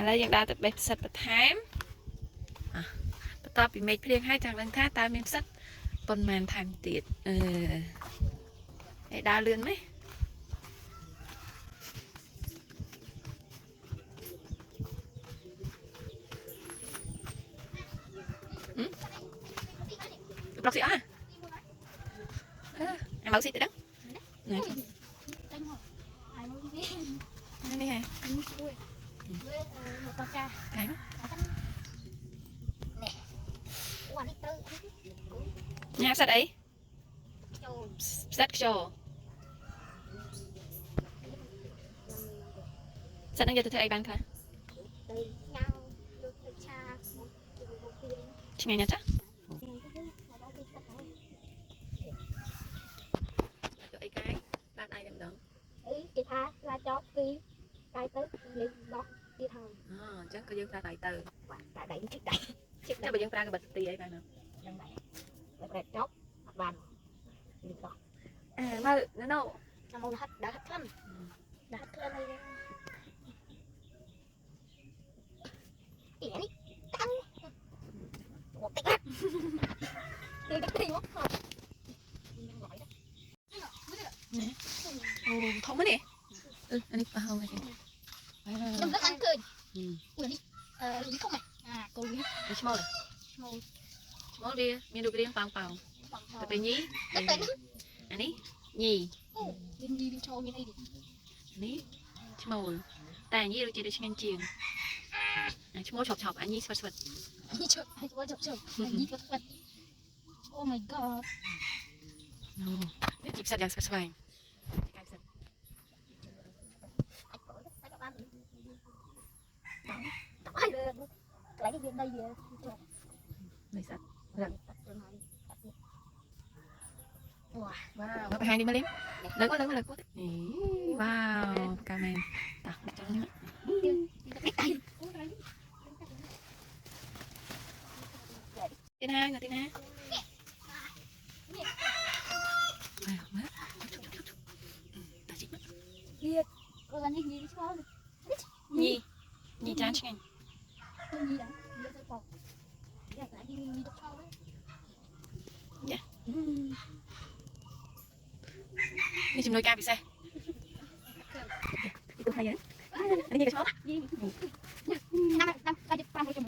đâyยังได้แต่แบบสัตว์ประทามต่อปีเมฆเพียงให้จากลังท่าตาเมียนสัตว์ปนมันทางติดไอ้ดาวเรือนไหมbác sĩ à em bác sĩ tới đó này đây hả cái nhà sát ấy sát cho sát đang giờ tôi thấy ai bán cả chị nghe nhá chắc cái bạn ai làm đó chị tha ra cho cái tới đi đó đi thằng chắc có dân ta tại từ tại đẩy chiếc chắc bây giờ ra cái bật tì ấy bạn nào đang đẩy đẹp chốt mặt bàn đi đó mà nó đâu nó màu đã hết lắm đã hết lên đây tỉa đi tăng một tích lắm từ đất đi mất rồi thông mới nè anh đi không này đừng rất ăn cười ui đi đi không này cô đi đi small small đi miền đồ riêng pang pang tapi nhí anh ấy nhí đi cho như này đi ní small tại nhí được chỉ được chiên chiên small chọc chọc anh nhí svật svật anh nhí chọc anh nhí svật oh my god để chụp sạch yang svật svật lấy cái viên đây về này sạch wow có hai đi mới liếm lớn quá wow camera đặt trong nữa Tina ngồi Tina cô gắng nhìn đi cho nhi nhi chán chứ anh nhi đã đi tới phòng dạ lại đi được sau đấy dạ đi chìm nuôi ca bị xe đi cùng thầy vậy đi cái số năm năm ba chục ba mươi chục